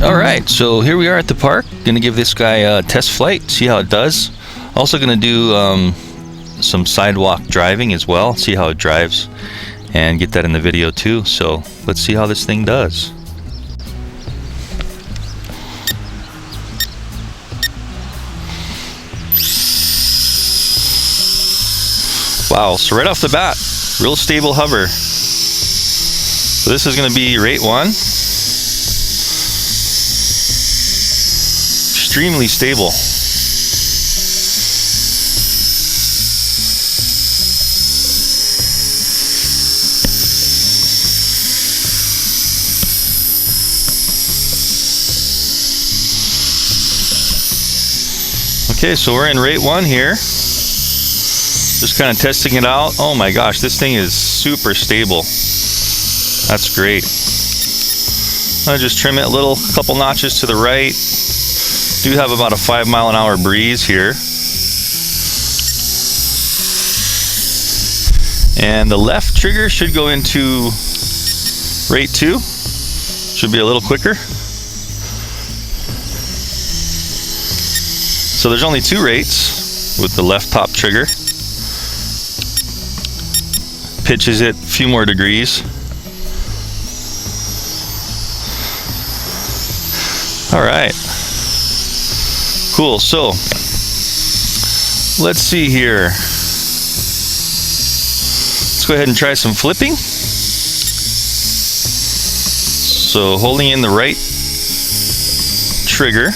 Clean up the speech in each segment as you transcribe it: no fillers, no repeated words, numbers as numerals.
Alright, so here we are at the park. Gonna give this guy a test flight, see how it does. Also gonna do some sidewalk driving as well, see how it drives, and get that in the video too. So let's see how this thing does. Wow, so right off the bat, real stable hover. So this is gonna be rate 1. Extremely stable. Okay, so we're in rate 1 here. Just kind of testing it out. Oh my gosh, this thing is super stable. That's great. I'll just trim it a couple notches to the right. Do have about a 5-mile-an-hour breeze here. And the left trigger should go into rate 2. Should be a little quicker. So there's only 2 rates with the left top trigger. Pitches it a few more degrees. All right. Cool, so let's see here. Let's go ahead and try some flipping. So holding in the right trigger.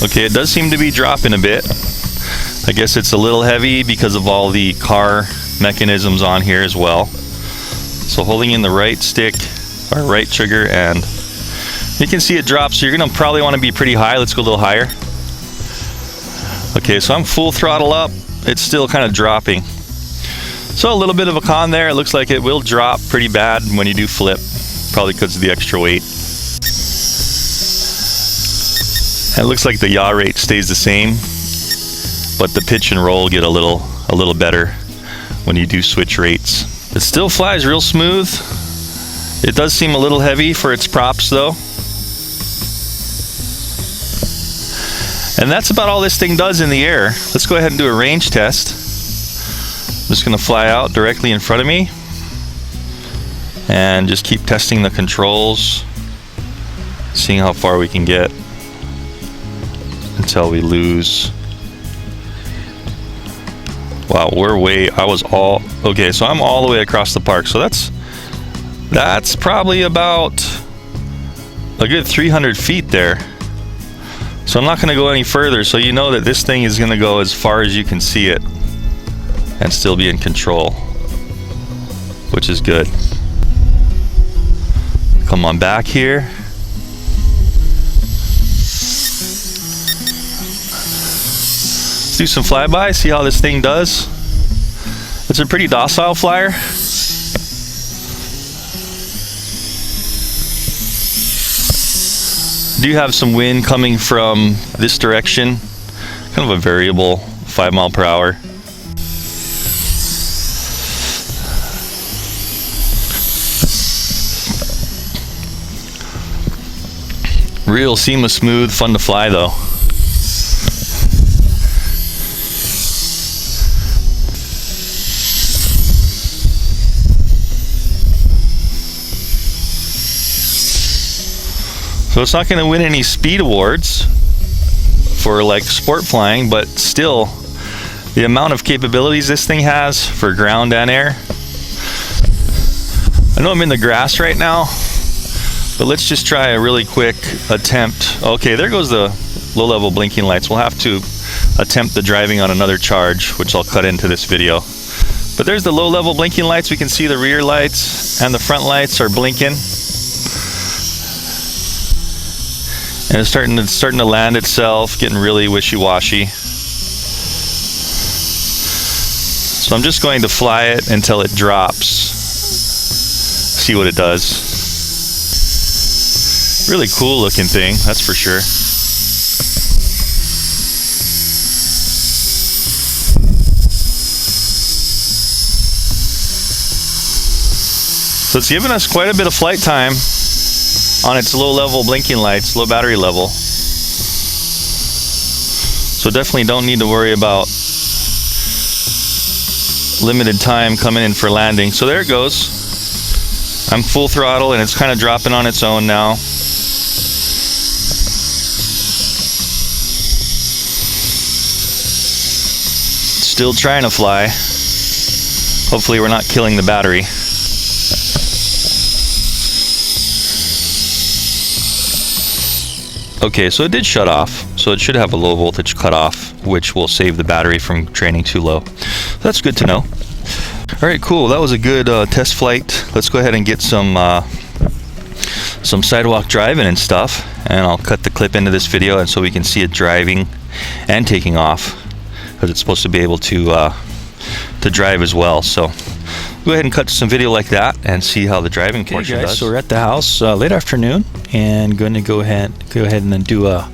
Okay, it does seem to be dropping a bit. I guess it's a little heavy because of all the car mechanisms on here as well. So holding in the right stick, or right trigger, and you can see it drops, so you're gonna probably want to be pretty high. Let's go a little higher. Okay, so I'm full throttle up. It's still kind of dropping. So a little bit of a con there. It looks like it will drop pretty bad when you do flip, probably because of the extra weight. And it looks like the yaw rate stays the same, but the pitch and roll get a little better when you do switch rates. It still flies real smooth. It does seem a little heavy for its props though. And that's about all this thing does in the air. Let's go ahead and do a range test. I'm just gonna fly out directly in front of me and just keep testing the controls, seeing how far we can get until we lose. Wow, okay, so I'm all the way across the park. So that's probably about a good 300 feet there. So I'm not going to go any further, so you know that this thing is going to go as far as you can see it and still be in control, which is good. Come on back here. Let's do some flyby, see how this thing does. It's a pretty docile flyer. Do have some wind coming from this direction, kind of a variable 5 mile per hour. Real SYMA smooth, fun to fly though. So it's not going to win any speed awards for like sport flying, but still the amount of capabilities this thing has for ground and air. I know I'm in the grass right now, but let's just try a really quick attempt. Okay, there goes the low level blinking lights. We'll have to attempt the driving on another charge, which I'll cut into this video. But there's the low level blinking lights. We can see the rear lights and the front lights are blinking. And it's starting to land itself, getting really wishy-washy. So I'm just going to fly it until it drops. See what it does. Really cool looking thing, that's for sure. So it's giving us quite a bit of flight time on its low level blinking lights, low battery level. So definitely don't need to worry about limited time coming in for landing. So there it goes. I'm full throttle and it's kind of dropping on its own now. Still trying to fly. Hopefully we're not killing the battery. Okay, so it did shut off. So it should have a low voltage cutoff, which will save the battery from draining too low. That's good to know. Alright, cool. That was a good test flight. Let's go ahead and get some sidewalk driving and stuff. And I'll cut the clip into this video and so we can see it driving and taking off, because it's supposed to be able to drive as well. So go ahead and cut some video like that and see how the driving portion does. So we're at the house late afternoon and going to go ahead and then do a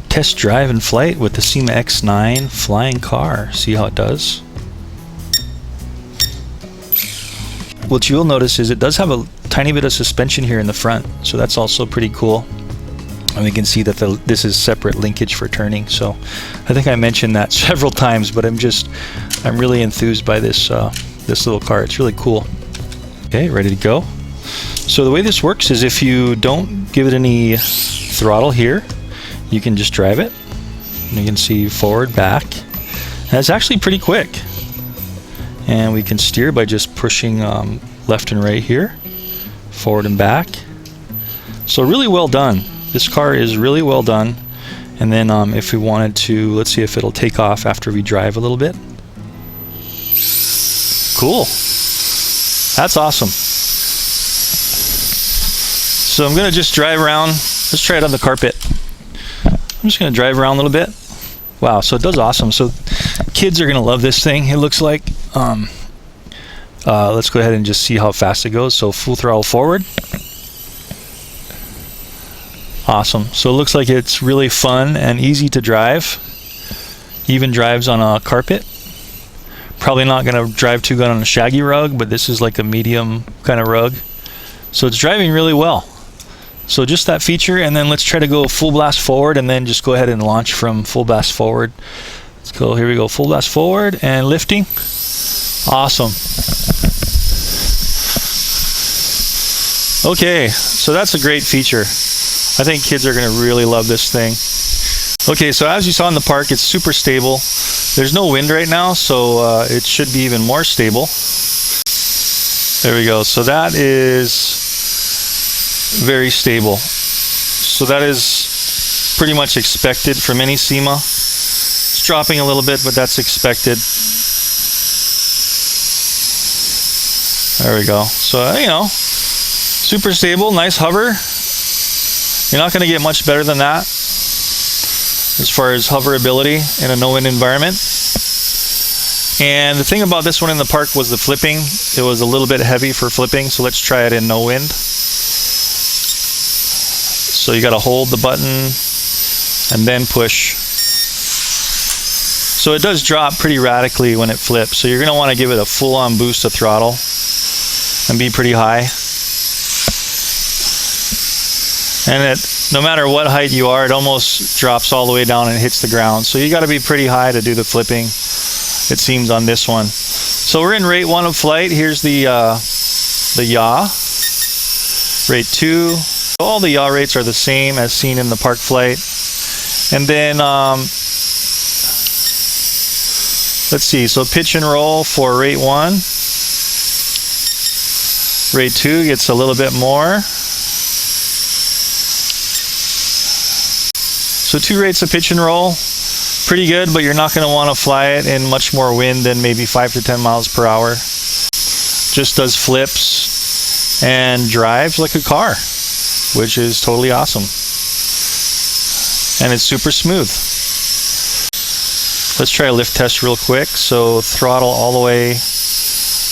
test drive and flight with the SYMA X9 flying car. See how it does. What you'll notice is it does have a tiny bit of suspension here in the front, so that's also pretty cool. And we can see that this is separate linkage for turning. So I think I mentioned that several times, but I'm really enthused by this this little car. It's really cool. Okay, ready to go. So the way this works is if you don't give it any throttle here, you can just drive it. And you can see forward, back. And it's actually pretty quick. And we can steer by just pushing left and right here, forward and back. So really well done. This car is really well done. And then if we wanted to, let's see if it'll take off after we drive a little bit. Cool. That's awesome. So I'm going to just drive around. Let's try it on the carpet. I'm just going to drive around a little bit. Wow, so it does awesome. So kids are going to love this thing, it looks like. Let's go ahead and just see how fast it goes. So full throttle forward. Awesome. So it looks like it's really fun and easy to drive. Even drives on a carpet. Probably not going to drive too good on a shaggy rug, but this is like a medium kind of rug. So it's driving really well. So just that feature, and then let's try to go full blast forward and then just go ahead and launch from full blast forward. Let's go, here we go, full blast forward and lifting. Awesome. Okay, so that's a great feature. I think kids are going to really love this thing. Okay, so as you saw in the park, it's super stable. There's no wind right now, so it should be even more stable. There we go. So that is very stable. So that is pretty much expected from any SYMA. It's dropping a little bit, but that's expected. There we go. So, you know, super stable, nice hover. You're not going to get much better than that as far as hoverability in a no-wind environment. And the thing about this one in the park was the flipping. It was a little bit heavy for flipping, so let's try it in no wind. So you got to hold the button and then push. So it does drop pretty radically when it flips, so you're going to want to give it a full-on boost of throttle and be pretty high. And no matter what height you are, it almost drops all the way down and hits the ground. So you got to be pretty high to do the flipping, it seems, on this one. So we're in rate 1 of flight. Here's the yaw. Rate 2. All the yaw rates are the same as seen in the park flight. And then let's see. So pitch and roll for rate 1. Rate 2 gets a little bit more. So 2 rates of pitch and roll, pretty good, but you're not going to want to fly it in much more wind than maybe 5 to 10 miles per hour. Just does flips and drives like a car, which is totally awesome. And it's super smooth. Let's try a lift test real quick. So throttle all the way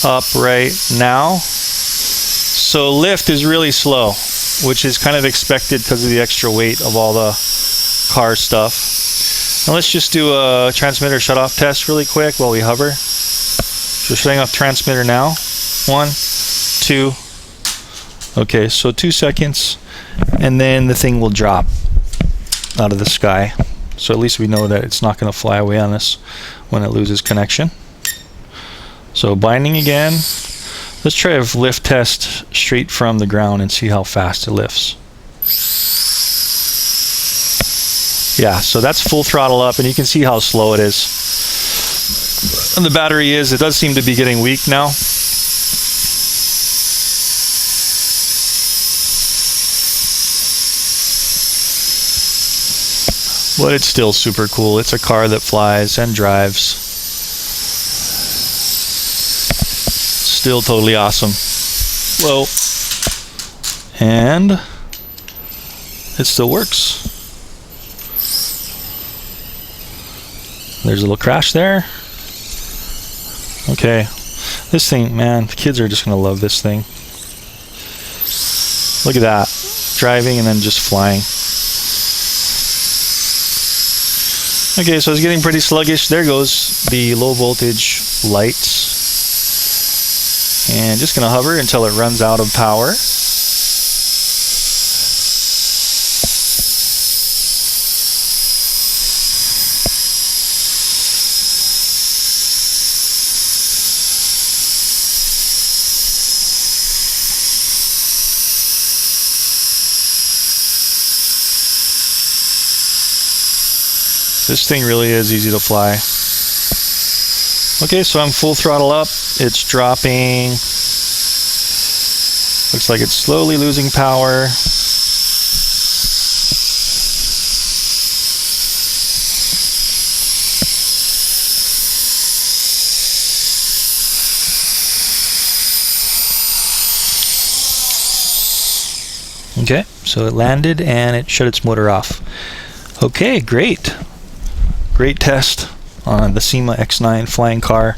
up right now. So lift is really slow, which is kind of expected because of the extra weight of all the car stuff. Now let's just do a transmitter shut-off test really quick while we hover. So shutting off transmitter now. 1, 2, Okay, so 2 seconds, and then the thing will drop out of the sky. So at least we know that it's not going to fly away on us when it loses connection. So binding again. Let's try a lift test straight from the ground and see how fast it lifts. Yeah, so that's full throttle up, and you can see how slow it is. And the battery it does seem to be getting weak now. But it's still super cool. It's a car that flies and drives. Still totally awesome. Whoa. And it still works. There's a little crash there. Okay. This thing, man, the kids are just going to love this thing. Look at that. Driving and then just flying. Okay, so it's getting pretty sluggish. There goes the low voltage lights. And just going to hover until it runs out of power. This thing really is easy to fly. Okay, so I'm full throttle up. It's dropping. Looks like it's slowly losing power. Okay, so it landed and it shut its motor off. Okay, great. Great test on the SYMA X9 flying car.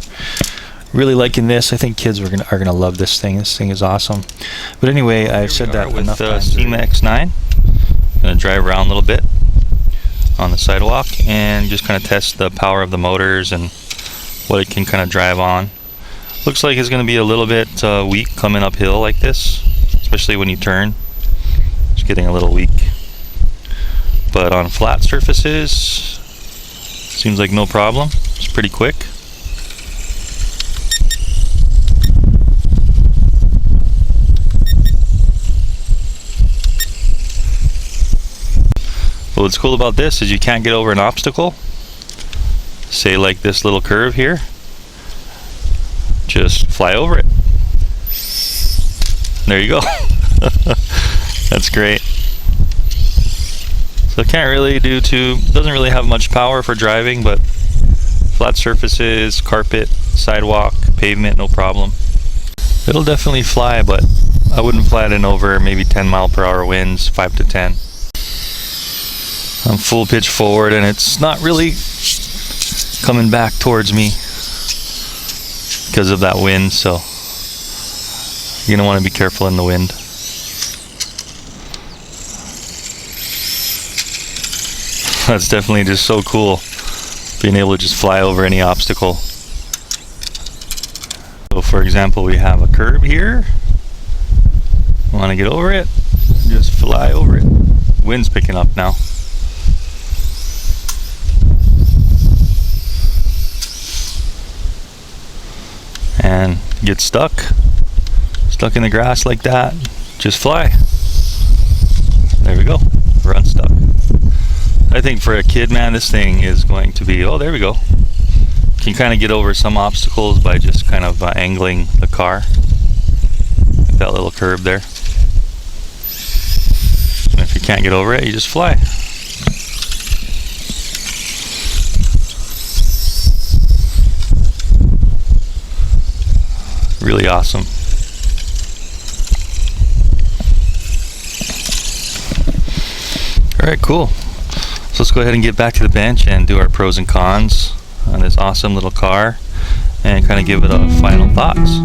Really liking this. I think kids are gonna love this thing. This thing is awesome. But anyway, I've said that enough times. SYMA X9. Gonna drive around a little bit on the sidewalk and just kind of test the power of the motors and what it can kind of drive on. Looks like it's gonna be a little bit weak coming uphill like this, especially when you turn. It's getting a little weak. But on flat surfaces, seems like no problem. It's pretty quick. Well, what's cool about this is you can't get over an obstacle. Say like this little curve here. Just fly over it. There you go. That's great. So it can't really doesn't really have much power for driving, but flat surfaces, carpet, sidewalk, pavement, no problem. It'll definitely fly, but I wouldn't fly it in over maybe 10 mile per hour winds, 5 to 10. I'm full pitch forward and it's not really coming back towards me because of that wind, so you're gonna want to be careful in the wind. That's definitely just so cool, being able to just fly over any obstacle. So for example, we have a curb here. Want to get over it? Just fly over it. Wind's picking up now. And get stuck in the grass like that. Just fly. There we go. We're unstuck. I think for a kid, man, this thing is going to be, oh, there we go. You can kind of get over some obstacles by just kind of angling the car. Like that little curb there. And if you can't get over it, you just fly. Really awesome. Alright, cool. So let's go ahead and get back to the bench and do our pros and cons on this awesome little car and kind of give it a final thoughts.